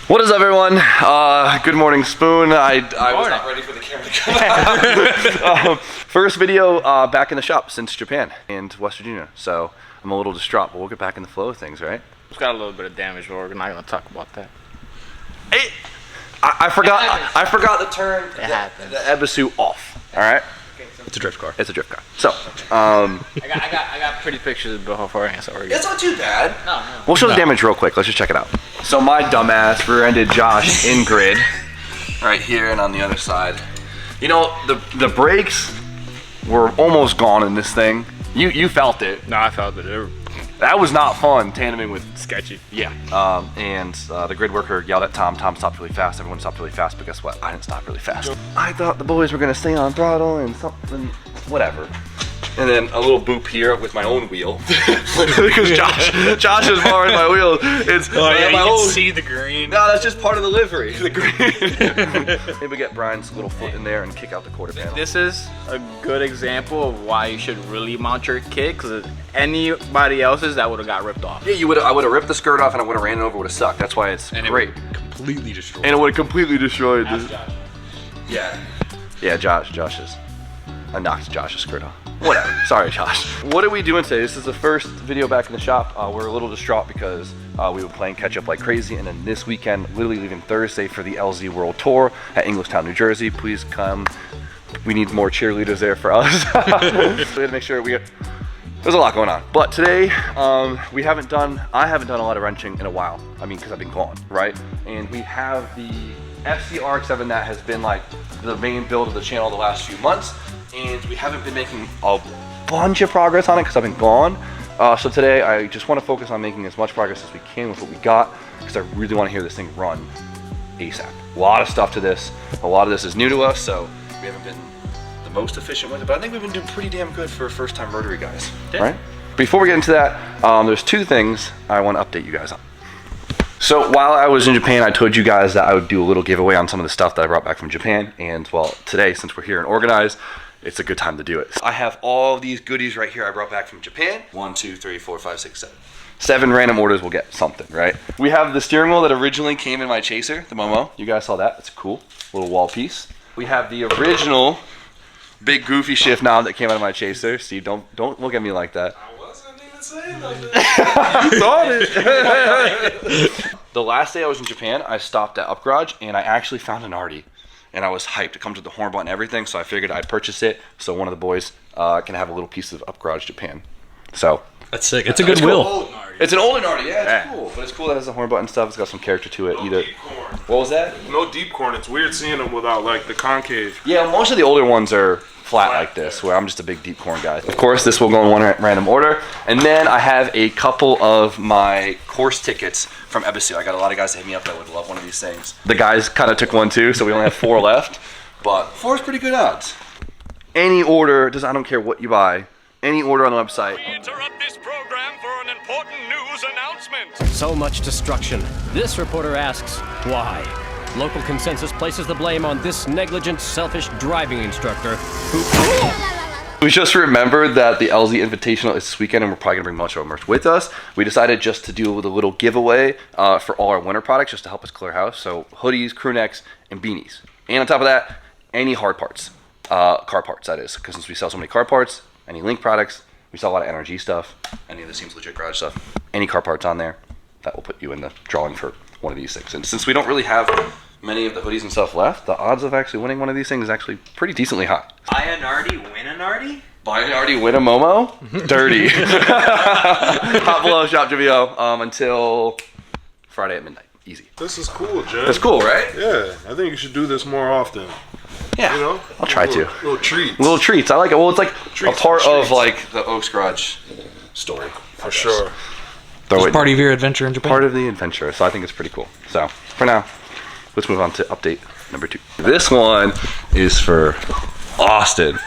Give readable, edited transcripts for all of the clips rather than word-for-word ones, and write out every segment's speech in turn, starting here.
What is up, everyone? Good morning, Spoon. I was not ready for the camera to come out. First video back in the shop since Japan and West Virginia, so I'm a little distraught, but we'll get back in the flow of things, right? It's got a little bit of damage, but we're not going to talk about that. I forgot to turn the Ebisu off, all right? It's a drift car. It's a drift car. So, I got pretty pictures beforehand, so we're good. it's not too bad. No. We'll show the damage real quick. Let's just check it out. So my dumbass rear-ended Josh in grid, right here and on the other side. You know, the brakes were almost gone in this thing. You felt it. No, I felt it. That was not fun, tandeming with Sketchy. Yeah. And the grid worker yelled at Tom. Tom stopped really fast. Everyone stopped really fast, but guess what? I didn't stop really fast. I thought the boys were gonna stay on throttle and something, whatever. And then a little boop here with my own wheel. Because Josh is borrowing my wheel. It's Oh, yeah, my you own. can see the green. No, that's just part of the livery. The green. Maybe get Brian's little foot in there and kick out the quarter panel. This is a good example of why you should really mount your kit, because anybody else's, that would have got ripped off. Yeah, I would have ripped the skirt off and I would have ran it over. Would have sucked. That's why it's great. Completely destroyed. And it would have completely destroyed this. Josh. Yeah, Josh's. I knocked Josh's skirt off. Whatever. Sorry, Josh. What are we doing today? This is the first video back in the shop. We're a little distraught because we were playing catch up like crazy, and then this weekend, literally leaving Thursday for the LZ World Tour at Englishtown, New Jersey. Please come. We need more cheerleaders there for us. We had to make sure we get. There's a lot going on, but today I haven't done a lot of wrenching in a while. I mean, because I've been gone, right? And we have the FC RX7 that has been like the main build of the channel the last few months, and we haven't been making a bunch of progress on it because I've been gone. So today I just want to focus on making as much progress as we can with what we got, because I really want to hear this thing run ASAP. A lot of stuff to this. A lot of this is new to us, so we haven't been the most efficient with it, but I think we've been doing pretty damn good for first-time rotary guys, right? Before we get into that, there's two things I want to update you guys on. So while I was in Japan, I told you guys that I would do a little giveaway on some of the stuff that I brought back from Japan, and well, today, since we're here and organized, it's a good time to do it. I have all of these goodies right here I brought back from Japan. 1, 2, 3, 4, 5, 6, 7. 7 random orders will get something, right? We have the steering wheel that originally came in my Chaser, the Momo. You guys saw that, it's cool, little wall piece. We have the original big goofy shift knob that came out of my Chaser. Steve, don't look at me like that. I wasn't even saying nothing. You thought it. The last day I was in Japan, I stopped at Up Garage and I actually found an Artie. And I was hyped. It comes with the horn button and everything, so I figured I'd purchase it so one of the boys can have a little piece of Up Garage Japan. So That's sick. It's a good wheel. it's an older Artie, yeah, it's cool. But it's cool that it has the horn button stuff. It's got some character to it. No deep corn. What was that? No deep corn. It's weird seeing them without like the concave. Yeah, most of the older ones are flat like this, where I'm just a big deep corn guy. Of course, this will go in one random order. And then I have a couple of my course tickets from Ebisu. I got a lot of guys that hit me up that would love one of these things. The guys kind of took one too, so we only have 4 left. But 4 is pretty good odds. Any order, I don't care what you buy, any order on the website. We interrupt this program for an important news announcement. So much destruction. This reporter asks, why? Local consensus places the blame on this negligent, selfish driving instructor who... We just remembered that the LZ Invitational is this weekend and we're probably going to bring much of our merch with us. We decided just to do a little giveaway for all our winter products just to help us clear house. So hoodies, crew necks, and beanies. And on top of that, any hard parts, car parts that is. Because since we sell so many car parts, any Link products, we sell a lot of NRG stuff, any of the Seems Legit Garage stuff, any car parts on there, that will put you in the drawing for one of these things. And since we don't really have many of the hoodies and stuff left, the odds of actually winning one of these things is actually pretty decently high. Buy an Artie, win an Artie? Buy an Artie, win a Momo? Dirty. Hot below Shop JBO until Friday at midnight. Easy. This is cool, Jen. That's cool, right? Yeah, I think you should do this more often. Yeah, You know, I'll try to. Little treats. Little treats. I like it. Well, it's like Treats a part for of treats. like the Oaks Garage story. For sure. Throw It's it part of your adventure in Japan. part of the adventure. So I think it's pretty cool. So for now, let's move on to update number 2. This one is for Austin.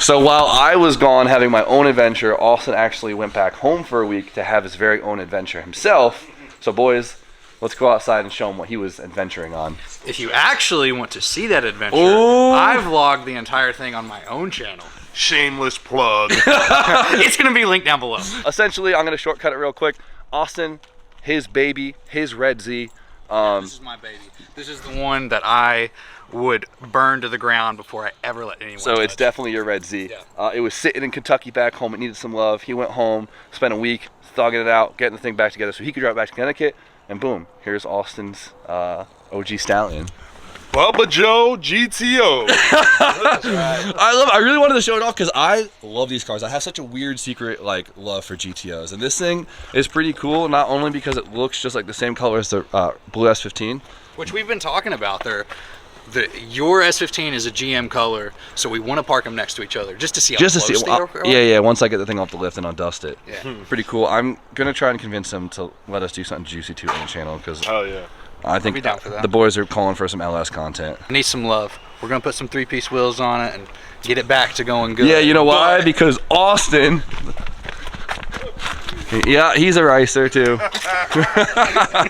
So while I was gone having my own adventure, Austin actually went back home for a week to have his very own adventure himself. So boys, let's go outside and show him what he was adventuring on. If you actually want to see that adventure, I vlogged the entire thing on my own channel. Shameless plug. It's going to be linked down below. Essentially, I'm going to shortcut it real quick. Austin, his baby, his Red Z, This is my baby. This is the one that I would burn to the ground before I ever let anyone So touch. it's definitely your Red Z. Yeah. It was sitting in Kentucky back home. It needed some love. He went home, spent a week thugging it out, getting the thing back together so he could drive back to Connecticut. And boom, here's Austin's OG Stallion. Bubba Joe GTO. I really wanted to show it off because I love these cars. I have such a weird secret love for GTOs, and this thing is pretty cool. Not only because it looks just like the same color as the blue S15, which we've been talking about there. Your S15 is a GM color, so we want to park them next to each other just to see how close they are. Yeah. Once I get the thing off the lift and I'll dust it. Yeah. Pretty cool. I'm gonna try and convince him to let us do something juicy too on the channel because Oh yeah. I think be down for that. the boys are calling for some LS content. Need some love. We're gonna put some 3-piece wheels on it and get it back to going good. Yeah, you know why? But Because Austin. Yeah, he's a racer too.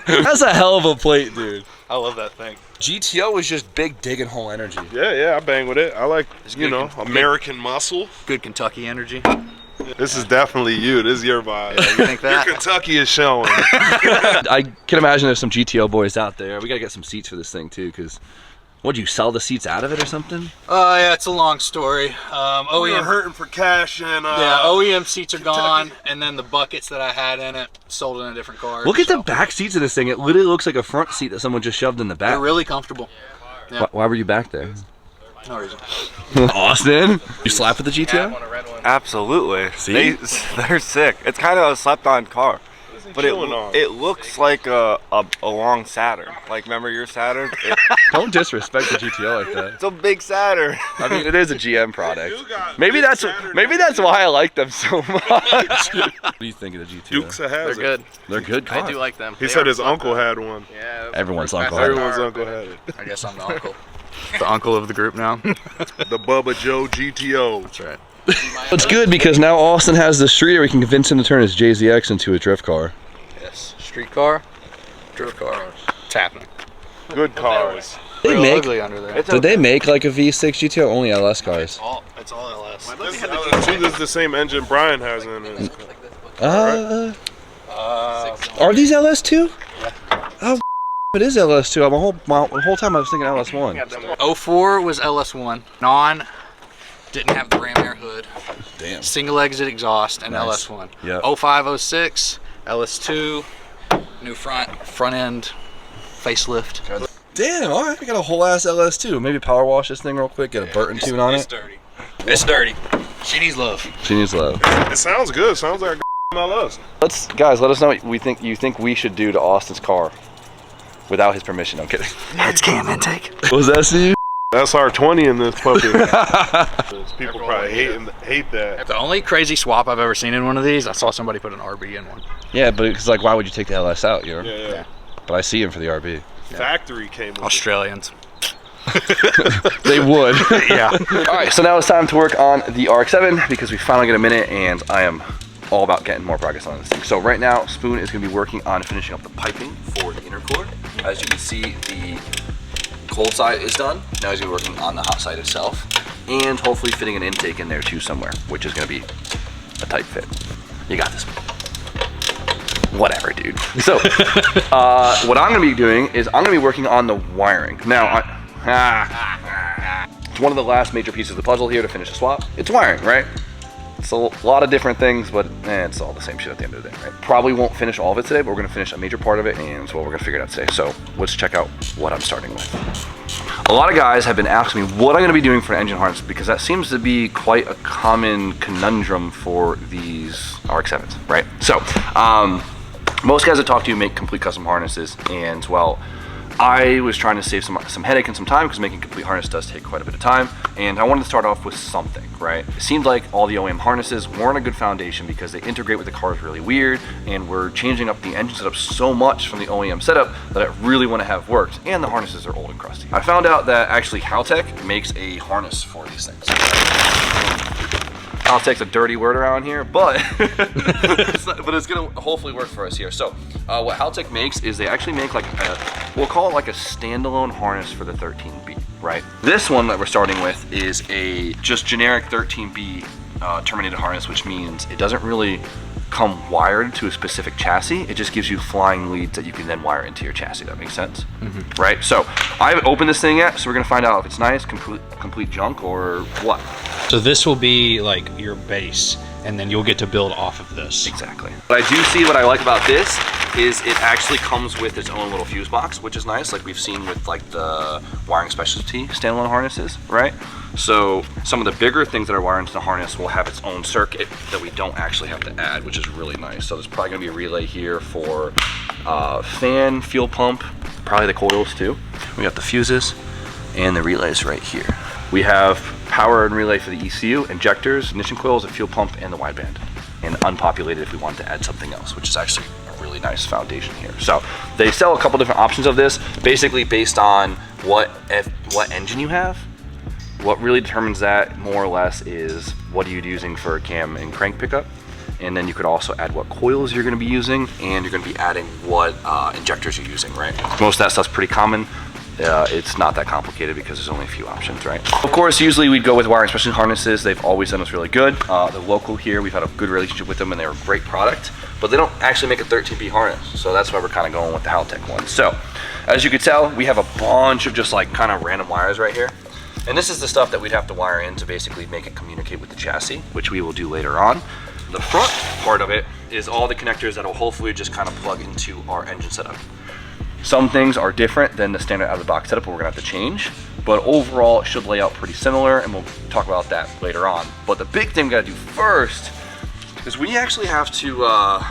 that's a hell of a plate, dude. I love that thing. GTO is just big digging hole energy. Yeah, I bang with it. I like, good. American muscle. Good Kentucky energy. This is definitely you. This is your vibe. You think that? Your Kentucky is showing. I can imagine there's some GTO boys out there. We gotta get some seats for this thing too, because what'd you sell the seats out of it or something? Yeah, it's a long story. We were OEM hurting for cash and OEM seats are gone, and then the buckets that I had in it sold in a different car. Look at the back seats of this thing. It literally looks like a front seat that someone just shoved in the back. They're really comfortable. Yeah. Why were you back there? No reason. Austin, you slap with the GTO? Absolutely. See? They're sick. It's kind of a slept-on car, but it looks like a long Saturn. Like, remember your Saturn? Don't disrespect the GTO like that. It's a big Saturn. I mean, it is a GM product. Maybe that's why I like them so much. What do you think of the GTO? Dukes of Hazzard. They're good. They're good cars. I do like them. He said his uncle had one. Yeah. Everyone's uncle had it. Everyone's uncle had it. I guess I'm the uncle. The uncle of the group now. The Bubba Joe GTO. That's right. It's good because now Austin has the street where we can convince him to turn his JZX into a drift car. Yes. Street car, drift car. It's happening. Good cars. They make, ugly under there. did they make like a V6 GTO or only LS cars? It's all LS. This is the same engine Brian has in it. Are these LS too? Oh, it is LS too. The whole time I was thinking LS1. 04 was LS1. Non didn't have the ram air hood. Damn. Single exit exhaust and Nice. LS1. Yep. 05, 06, LS2, new front end, facelift. Damn, all right, we got a whole ass LS too. Maybe power wash this thing real quick, get a Burton tune on it. dirty. It's dirty. She needs love. She needs love. It sounds good. Sounds like a LS. Guys, let us know what you think we should do to Austin's car without his permission. I'm kidding. It's cam intake. Was that Steve? That's R20 in this puppy. People probably hate that. The only crazy swap I've ever seen in one of these, I saw somebody put an RB in one. Yeah, but it's like, why would you take the LS out? You know? Yeah. But I see him for the RB. Factory came with Australians. They would. Yeah. All right, so now it's time to work on the RX7 because we finally get a minute, and I am all about getting more progress on this thing. So right now, Spoon is going to be working on finishing up the piping for the intercooler. As you can see, the cold side is done. Now he's going to be working on the hot side itself, and hopefully fitting an intake in there too somewhere, which is going to be a tight fit. You got this. Whatever, dude. So, what I'm going to be doing is I'm going to be working on the wiring. Now, it's one of the last major pieces of the puzzle here to finish the swap. It's wiring, right? It's a lot of different things, but it's all the same shit at the end of the day, right? Probably won't finish all of it today, but we're going to finish a major part of it, and so we're going to figure it out today. So, let's check out what I'm starting with. A lot of guys have been asking me what I'm going to be doing for an engine harness because that seems to be quite a common conundrum for these RX7s, right? So, most guys that talk to you make complete custom harnesses, and well, I was trying to save some headache and some time because making complete harness does take quite a bit of time, and I wanted to start off with something, right? It seemed like all the OEM harnesses weren't a good foundation because they integrate with the cars really weird, and we're changing up the engine setup so much from the OEM setup that I really want to have worked, and the harnesses are old and crusty. I found out that actually Haltech makes a harness for these things. Haltech's a dirty word around here, but it's gonna hopefully work for us here. So what Haltech makes is they actually make like we'll call it like a standalone harness for the 13B, right? This one that we're starting with is a just generic 13B terminated harness, which means it doesn't really come wired to a specific chassis. It just gives you flying leads that you can then wire into your chassis. That makes sense, right? So I haven't opened this thing yet, so we're gonna find out if it's nice, complete junk, or what. So this will be like your base, and then you'll get to build off of this. Exactly. What I do see, what I like about this is it actually comes with its own little fuse box, which is nice, like we've seen with like the wiring specialty standalone harnesses, right? So some of the bigger things that are wired into the harness will have its own circuit that we don't actually have to add, which is really nice. So there's probably gonna be a relay here for fan, fuel pump, probably the coils too. We got the fuses and the relays right here. We have power and relay for the ECU, injectors, ignition coils, a fuel pump, and the wideband. And unpopulated if we want to add something else, which is actually a really nice foundation here. So they sell a couple different options of this, basically based on what engine you have. What really determines that more or less is what are you using for a cam and crank pickup. And then you could also add what coils you're gonna be using, and you're gonna be adding what injectors you're using, right? Most of that stuff's pretty common. It's not that complicated because there's only a few options, right? Of course, usually we'd go with wiring specialty harnesses. They've always done us really good. The local here, we've had a good relationship with them, and they're a great product, but they don't actually make a 13B harness. So that's why we're kind of going with the Haltech one. So as you can tell, we have a bunch of just like kind of random wires right here. And this is the stuff that we'd have to wire in to basically make it communicate with the chassis, which we will do later on. The front part of it is all the connectors that will hopefully just kind of plug into our engine setup. Some things are different than the standard out of the box setup, we're gonna have to change, but overall it should lay out pretty similar, and we'll talk about that later on. But the big thing we gotta do first is we actually have to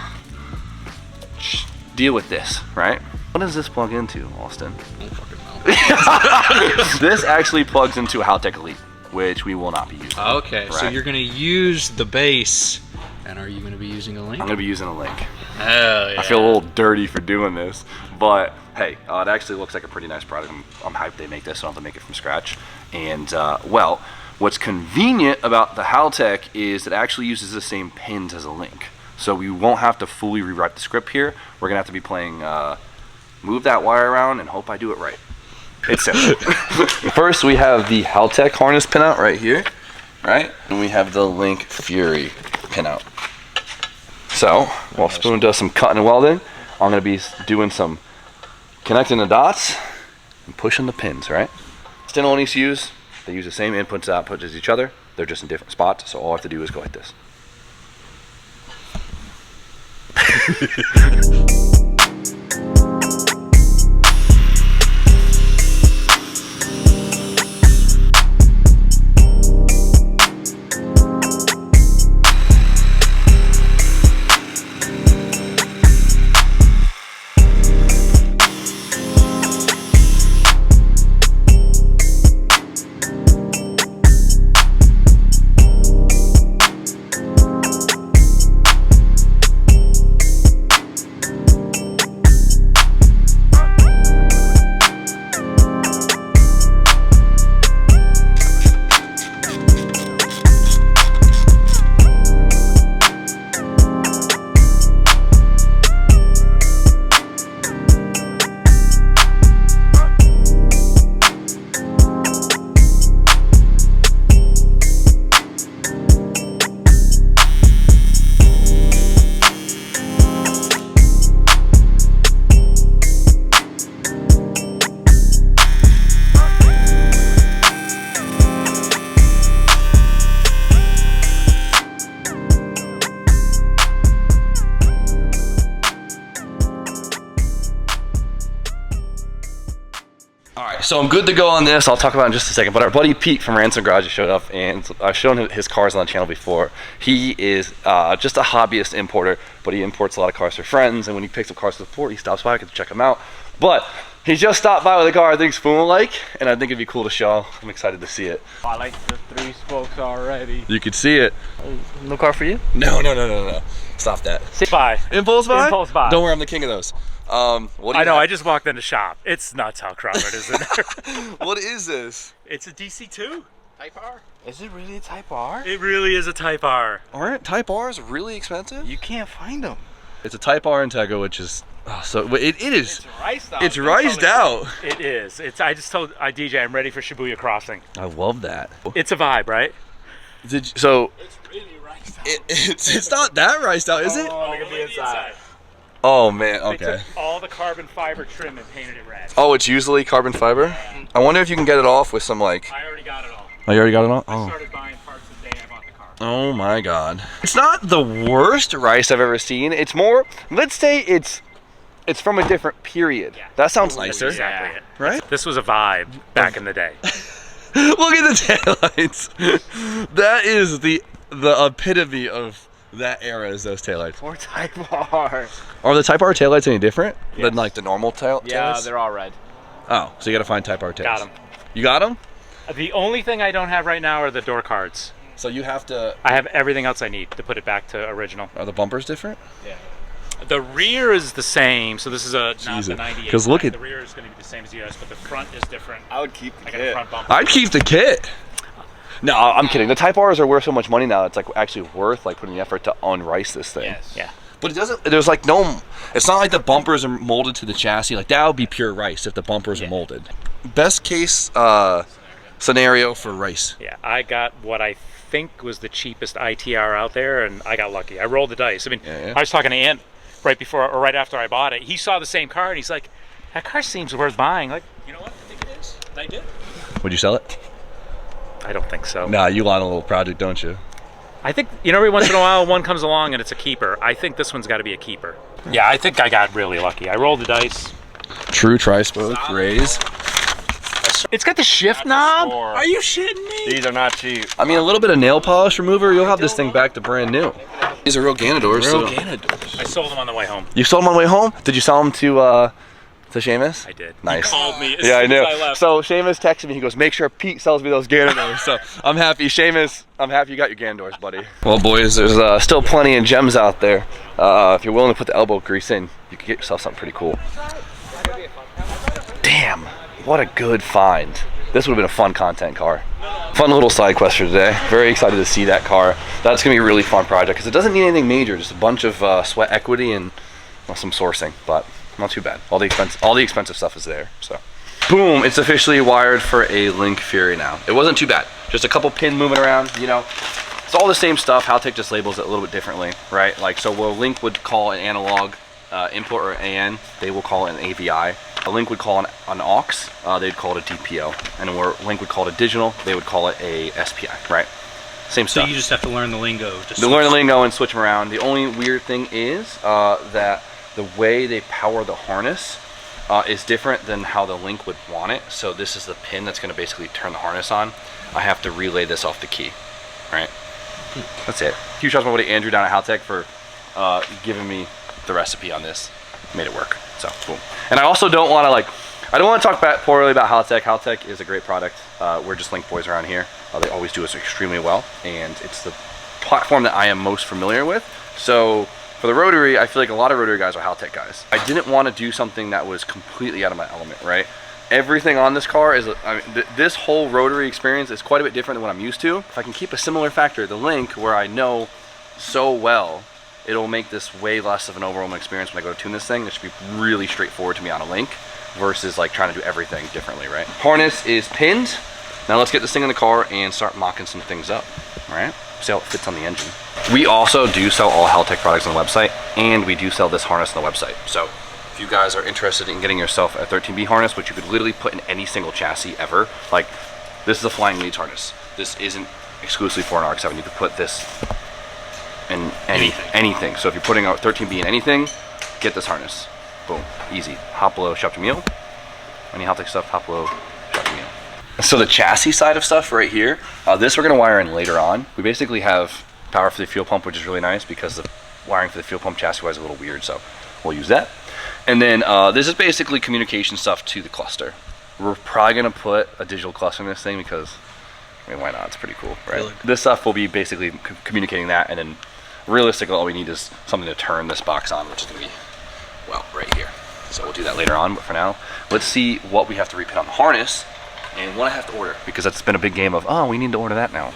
deal with this, right? What does this plug into, Austin? I don't fucking know. This actually plugs into a Haltech Elite, which we will not be using. Okay, so right? you're gonna use the base, and are you gonna be using a link? I'm gonna be using a link. Hell yeah. I feel a little dirty for doing this, but hey, it actually looks like a pretty nice product. I'm hyped they make this, so I don't have to make it from scratch. And well, what's convenient about the Haltech is it actually uses the same pins as a link. So we won't have to fully rewrite the script here. We're gonna have to be playing move that wire around and hope I do it right. It's simple. First, we have the Haltech harness pinout right here, right? And we have the Link Fury pinout. So, while Spoon does some cutting and welding, I'm gonna be doing some connecting the dots and pushing the pins, right? Standalone ECUs, they use the same inputs and outputs as each other. They're just in different spots, so all I have to do is go like this. So I'm good to go on this. I'll talk about it in just a second. But our buddy Pete from Ransom Garage showed up, and I've shown him his cars on the channel before. He is just a hobbyist importer, but he imports a lot of cars for friends. And when he picks up cars to the port, he stops by. I get to check them out. But he just stopped by with a car I think Spoon will like, and I think it'd be cool to show. I'm excited to see it. I like the 3 spokes already. You can see it. No car for you? No. Stop that. Buy. Impulse buy? Impulse buy. Don't worry, I'm the king of those. What do you I know, have? I just walked in the shop. It's nuts how crowded is in there. What is this? It's a DC2. Type R? Is it really a Type R? It really is a Type R. Aren't Type R's really expensive? You can't find them. It's a Type R Integra, which is so it is. It's riced out. It's riced out. It is. I just told DJ I'm ready for Shibuya Crossing. I love that. It's a vibe, right? So It's really riced It's not that riced out, is it? Oh, look at the inside. Oh man, They okay. took all the carbon fiber trim and painted it red. Oh, it's usually carbon fiber? I wonder if you can get it off with some like... I already got it all. Oh, you already got it on? I Oh. started buying parts the day I bought the car. Oh my god. It's not the worst rice I've ever seen. It's more, let's say it's from a different period. Yeah. That sounds nicer. Exactly it. Right? This was a vibe back in the day. Look at the taillights. That is the epitome of that era is those taillights. Or Type R. Are the Type R taillights any different than like the normal taillights? Yeah, they're all red. Oh, so you gotta find Type R tails. Got them. You got them? The only thing I don't have right now are the door cards. So you have to... I have everything else I need to put it back to original. Are the bumpers different? The rear is the same, so this is not the 98. 'Cause look at- the rear is going to be the same as the US, but the front is different. I would keep the I got a kit. front bumper. I'd keep the kit. No, I'm kidding. The Type R's are worth so much money now. It's like actually worth like putting the effort to unrice this thing. Yes. Yeah. But it doesn't, there's like no, it's not like the bumpers are molded to the chassis. Like that would be pure rice if the bumpers are molded. Best case scenario for rice. Yeah, I got what I think was the cheapest ITR out there, and I got lucky. I rolled the dice. I mean, Yeah. I was talking to Ant right before or right after I bought it. He saw the same car, and he's like, that car seems worth buying. Like, you know what? I think it is. And I did. Would you sell it? I don't think so. Nah, you want a little project, don't you? I think, you know, every once in a while one comes along and it's a keeper. I think this one's got to be a keeper. Yeah, I think I got really lucky. I rolled the dice. True tri-spoke raise. It's got the shift knob? Are you shitting me? These are not cheap. I mean, a little bit of nail polish remover, you'll have this thing back to brand new. These are real Ganadors. I sold them on the way home. You sold them on the way home? Did you sell them to Seamus? I did. Nice. He called me as Yeah, I soon knew. as I left. So Seamus texted me. He goes, "Make sure Pete sells me those Ganadors." So I'm happy, Seamus. I'm happy you got your Ganadors, buddy. Well, boys, there's still plenty of gems out there. If you're willing to put the elbow grease in, you can get yourself something pretty cool. Damn, what a good find. This would have been a fun content car. Fun little side quest for today. Very excited to see that car. That's gonna be a really fun project because it doesn't need anything major. Just a bunch of sweat equity and some sourcing, but not too bad. All the expensive stuff is there. So, boom! It's officially wired for a Link Fury now. It wasn't too bad. Just a couple pin moving around. You know, it's all the same stuff. Haltech just labels it a little bit differently, right? Like, so where Link would call an analog input or AN, they will call it an AVI. A Link would call an aux, they'd call it a DPO. And where Link would call it a digital, they would call it a SPI, right? Same stuff. So you just have to learn the lingo. To learn the lingo and switch them around. The only weird thing is that the way they power the harness is different than how the Link would want it. So this is the pin that's going to basically turn the harness on. I have to relay this off the key, right? That's it. Huge shout out to my buddy Andrew down at Haltech for giving me the recipe on this. Made it work. So boom. And I also don't want to I don't want to talk poorly about Haltech. Haltech is a great product. We're just Link boys around here. They always do us extremely well, and it's the platform that I am most familiar with. So for the rotary, I feel like a lot of rotary guys are Haltech guys. I didn't want to do something that was completely out of my element, right? Everything on this car is, this whole rotary experience is quite a bit different than what I'm used to. If I can keep a similar factor, the Link, where I know so well, it'll make this way less of an overall experience when I go to tune this thing. This should be really straightforward to me on a Link versus like trying to do everything differently, right? Harness is pinned. Now let's get this thing in the car and start mocking some things up, all right? See how it fits on the engine. We also do sell all Haltech products on the website, and we do sell this harness on the website. So if you guys are interested in getting yourself a 13B harness, which you could literally put in any single chassis ever, like this is a flying leads harness. This isn't exclusively for an RX7. You could put this in anything. So if you're putting a 13B in anything, get this harness. Boom, easy. Hop below, shop to meal. Any Haltech stuff, hop below, shop to meal. So the chassis side of stuff right here, this we're gonna wire in later on. We basically have power for the fuel pump, which is really nice because the wiring for the fuel pump chassis wise is a little weird, so we'll use that. And then this is basically communication stuff to the cluster. We're probably gonna put a digital cluster in this thing because, I mean, why not? It's pretty cool, right? Really? This stuff will be basically communicating that, and then realistically all we need is something to turn this box on, which is gonna be, well, right here. So we'll do that later on, but for now, let's see what we have to repin on the harness and what I have to order, because that's been a big game of, oh, we need to order that now.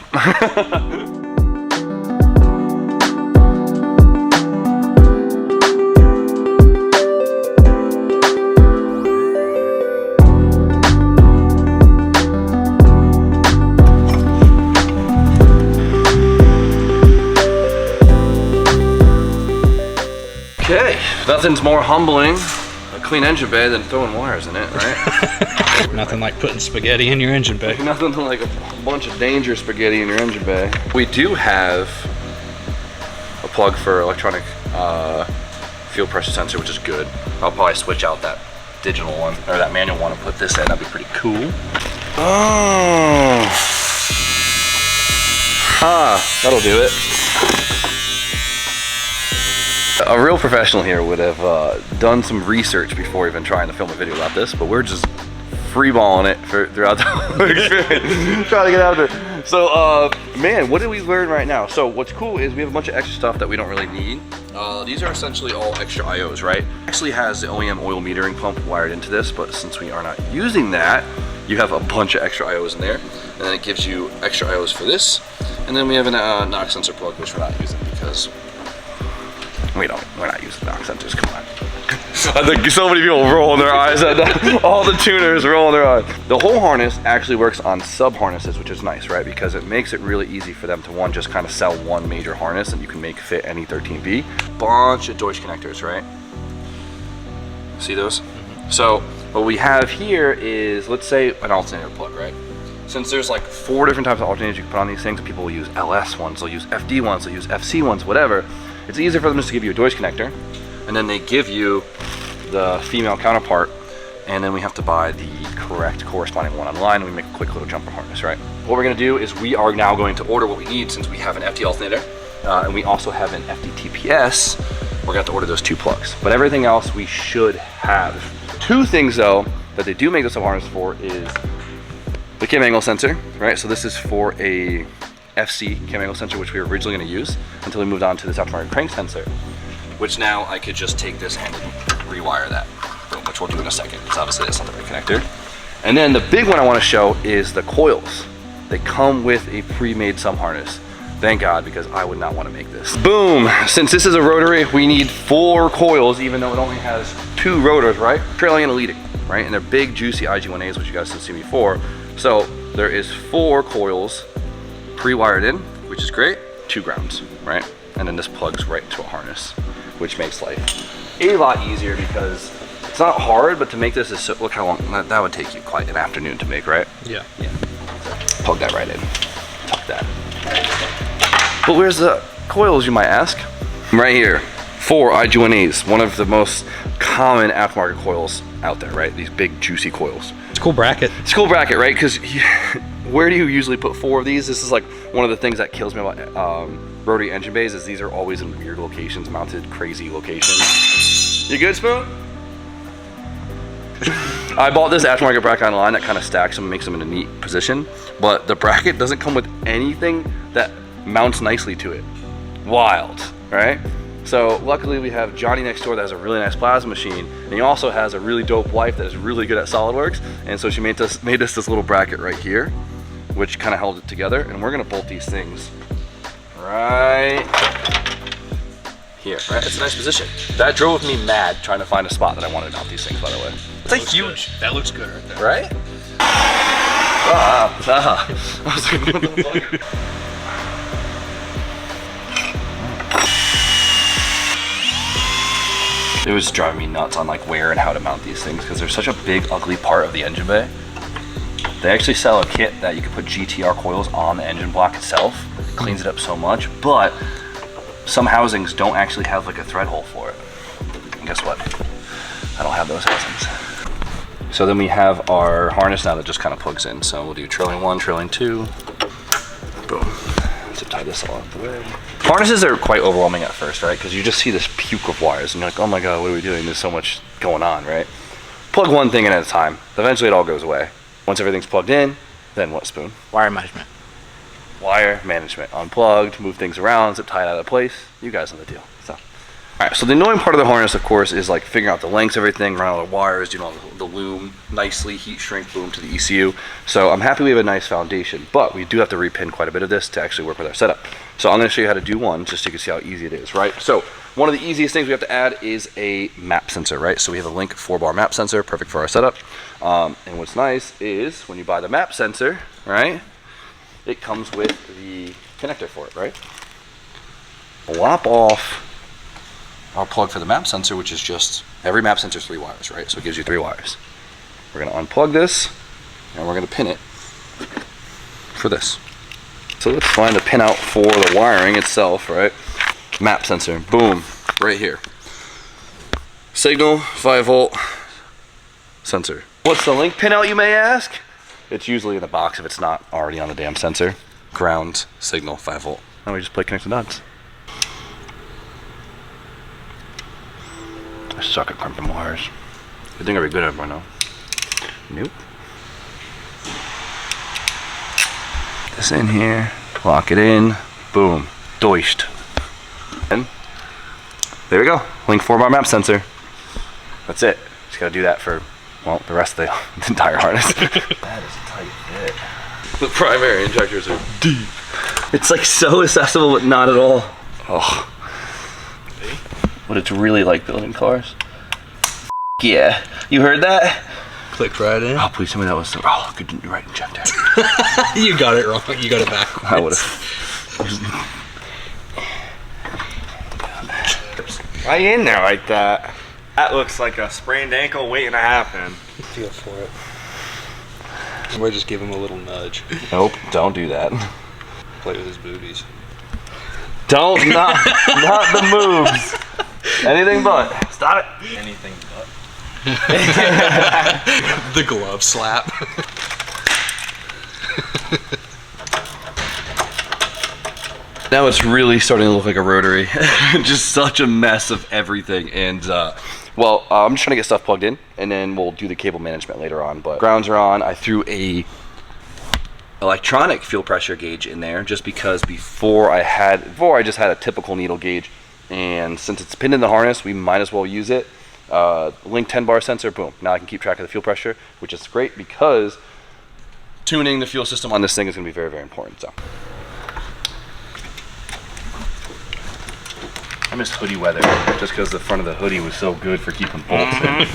Nothing's more humbling, a clean engine bay, than throwing wires in it, right? Nothing like putting spaghetti in your engine bay. Nothing like a bunch of danger spaghetti in your engine bay. We do have a plug for electronic fuel pressure sensor, which is good. I'll probably switch out that digital one, or that manual one, and put this in. That'd be pretty cool. Oh. That'll do it. A real professional here would have done some research before even trying to film a video about this, but we're just freeballing it throughout the whole experience, trying to get out of there. So, man, what did we learn right now? So what's cool is we have a bunch of extra stuff that we don't really need. These are essentially all extra IOs, right? It actually has the OEM oil metering pump wired into this, but since we are not using that, you have a bunch of extra IOs in there, and then it gives you extra IOs for this. And then we have a knock sensor plug, which we're not using because we're not using knock sensors, come on. I think so many people rolling their eyes at that. All the tuners rolling their eyes. The whole harness actually works on sub harnesses, which is nice, right? Because it makes it really easy for them to, one, just kind of sell one major harness and you can make fit any 13V. Bunch of Deutsch connectors, right? See those? So what we have here is, let's say, an alternator plug, right? Since there's like 4 different types of alternators you can put on these things, people will use LS ones, they'll use FD ones, they'll use FC ones, whatever. It's easier for them just to give you a Deutsch connector, and then they give you the female counterpart, and then we have to buy the correct corresponding one online, and we make a quick little jumper harness, right? What we're gonna do is we are now going to order what we need, since we have an FD alternator, and we also have an FD TPS. We're gonna have to order those 2 plugs. But everything else we should have. 2 things though, that they do make the sub harness for is the cam angle sensor, right? So this is for a FC cam angle sensor, which we were originally gonna use until we moved on to this aftermarket crank sensor, which now I could just take this and rewire that, boom, which we'll do in a second, because obviously that's not the right connector. And then the big one I wanna show is the coils. They come with a pre-made sub harness. Thank God, because I would not wanna make this. Boom, since this is a rotary, we need 4 coils, even though it only has 2 rotors, right? Trailing and a leading, right? And they're big, juicy IG1As, which you guys have seen before. So there is 4 coils pre-wired in, which is great, 2 grounds, right? And then this plugs right into a harness, which makes life a lot easier because it's not hard, but to make this is so, look how long, that would take you quite an afternoon to make, right? Yeah. Yeah. So plug that right in, tuck that. But where's the coils, you might ask? Right here, 4 IG1As, one of the most common aftermarket coils out there, right? These big juicy coils. It's a cool bracket. It's a cool bracket, right? Because where do you usually put 4 of these? This is like one of the things that kills me about rotary engine bays is these are always in weird locations, mounted crazy locations. You good, Spoon? I bought this aftermarket bracket online that kind of stacks them and makes them in a neat position, but the bracket doesn't come with anything that mounts nicely to it. Wild, right? So luckily we have Johnny next door that has a really nice plasma machine, and he also has a really dope wife that is really good at SolidWorks, and so she made us this little bracket right here, which kind of held it together, and we're gonna bolt these things right here, right? It's a nice position. That drove me mad trying to find a spot that I wanted to mount these things, by the way. It's a huge. That looks good right there. Right? I was like, what the fuck? It was driving me nuts on like where and how to mount these things because they're such a big, ugly part of the engine bay. They actually sell a kit that you can put GTR coils on the engine block itself. It cleans it up so much, but some housings don't actually have like a thread hole for it. And guess what? I don't have those housings. So then we have our harness now that just kind of plugs in. So we'll do trailing 1, trailing 2. Boom. Zip tie this all out the way. Harnesses are quite overwhelming at first, right? Because you just see this puke of wires and you're like, oh my God, what are we doing? There's so much going on, right? Plug one thing in at a time. Eventually it all goes away. Once everything's plugged in, then what, Spoon? Wire management. Wire management. Unplugged, move things around, zip tie it out of place. You guys know the deal. So, all right, so the annoying part of the harness, of course, is like figuring out the lengths of everything, running all the wires, doing all the loom nicely, heat shrink boom to the ECU. So I'm happy we have a nice foundation, but we do have to repin quite a bit of this to actually work with our setup. So I'm gonna show you how to do one, just so you can see how easy it is, right? So one of the easiest things we have to add is a map sensor, right? So we have a Link 4-bar map sensor, perfect for our setup. And what's nice is when you buy the map sensor, right? It comes with the connector for it, right? Lop off our plug for the map sensor, which is just, every map sensor is 3 wires, right? So it gives you 3 wires. We're gonna unplug this, and we're gonna pin it for this. So let's find the pin out for the wiring itself, right? Map sensor, boom, right here. Signal, 5-volt sensor. What's the link pin out, you may ask? It's usually in the box if it's not already on the damn sensor. Ground, signal, 5-volt. Now we just play connect the dots. I suck at crimping wires. I think I'd be good at it by now. Nope. This in here, lock it in, boom, doished. And there we go, link 4-bar map sensor. That's it. Just gotta do that for, well, the rest of the entire harness. That is a tight fit. The primary injectors are deep. It's like so accessible, but not at all. Oh. What it's really like building cars. Yeah, you heard that? Clicked right in. Oh, please tell me that was the good right injector. You got it wrong. You got it backwards. I would have. Why are you in there like that? That looks like a sprained ankle waiting to happen. Feel for it. I might just give him a little nudge. Nope, don't do that. Play with his boobies. Don't, not the moves. Anything but. Stop it. Anything but. The glove slap. Now it's really starting to look like a rotary. Just such a mess of everything. And well, I'm just trying to get stuff plugged in, and then we'll do the cable management later on. But grounds are on. I threw a electronic fuel pressure gauge in there just because before I just had a typical needle gauge, and since it's pinned in the harness, we might as well use it. Link 10-bar sensor, boom. Now I can keep track of the fuel pressure, which is great because tuning the fuel system on this thing is going to be very, very important. So I miss hoodie weather just because the front of the hoodie was so good for keeping bolts in.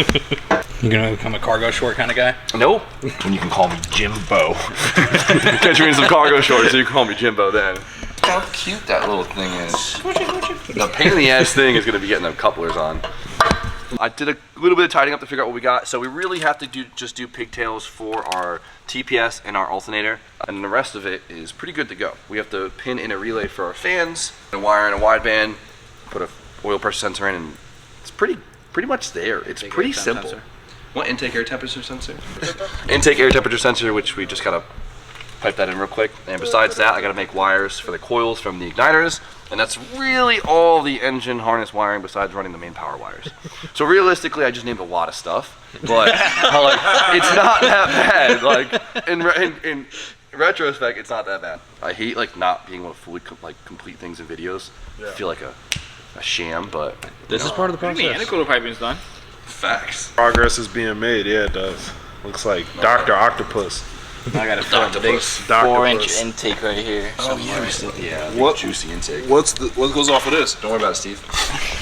You gonna become a cargo short kind of guy? Nope. When you can call me Jimbo. Catch me in some cargo shorts, so you can call me Jimbo then. How cute that little thing is. The pain in the ass thing is going to be getting the couplers on. I did a little bit of tidying up to figure out what we got. So we really have to just do pigtails for our TPS and our alternator, and the rest of it is pretty good to go. We have to pin in a relay for our fans, a wire and a wideband, put a oil pressure sensor in, and it's pretty much there. It's pretty simple. Sensor. What, intake air temperature sensor? Intake air temperature sensor, which we just gotta pipe that in real quick. And besides that, I gotta make wires for the coils from the igniters, and that's really all the engine harness wiring besides running the main power wires. So realistically, I just named a lot of stuff, but like, it's not that bad. Like in retrospect, it's not that bad. I hate like not being able to fully complete things in videos. I feel like a sham, but this is part of the process. The cooler piping's done. Facts. Progress is being made. Yeah, it does. Looks like Dr. Octopus. I got a big 4-inch intake right here. Oh yeah, What? Juicy intake. What goes off of this? Don't worry about it, Steve.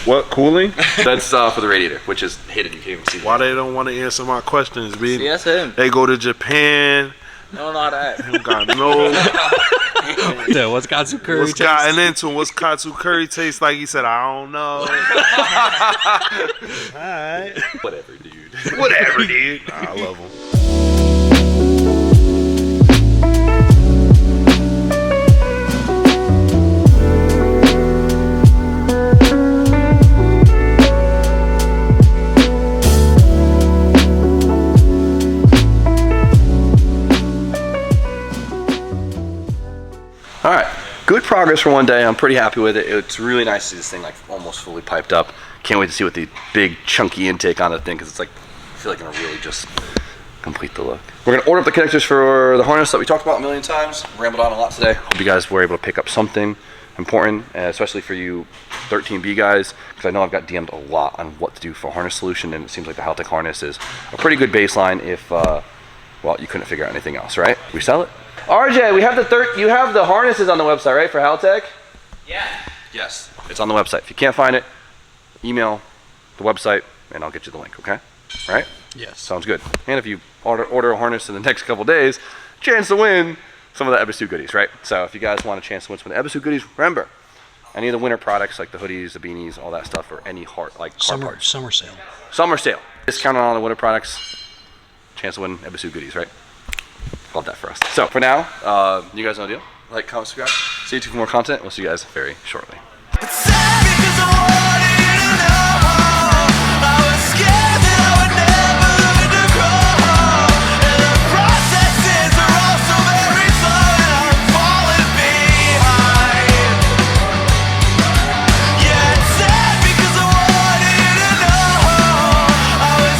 What, cooling? That's for the radiator, which is hidden. You can't even see. Why they don't want to answer my questions, B? See, that's him. They go to Japan. No, not that. Got no. Yeah, what's katsu curry What's taste? gotten into him? What's katsu curry taste like? He said, I don't know. Alright. Whatever, dude. Whatever, dude. Nah, I love him. All right, good progress for one day. I'm pretty happy with it. It's really nice to see this thing like almost fully piped up. Can't wait to see what the big chunky intake on the thing, because it's like, I feel like it'll really just complete the look. We're gonna order up the connectors for the harness that we talked about a million times. Rambled on a lot today. Hope you guys were able to pick up something important, especially for you 13B guys, because I know I've got DM'd a lot on what to do for a harness solution, and it seems like the Haltech harness is a pretty good baseline if, well, you couldn't figure out anything else, right? We sell it. RJ, we have you have the harnesses on the website, right, for Haltech? Yeah. Yes, it's on the website. If you can't find it, email the website and I'll get you the link, okay? All right? Yes. Sounds good. And if you order a harness in the next couple days, chance to win some of the episode goodies, right? So if you guys want a chance to win some of the episode goodies, remember, Any of the winter products like the hoodies, the beanies, all that stuff, or any car parts. Summer sale. Summer sale. Discount on all the winter products. Chance to win Ebisu goodies, right? Love that for us. So for now, you guys know the deal. Like, comment, subscribe. Stay tuned for more content. We'll see you guys very shortly. It's sad because I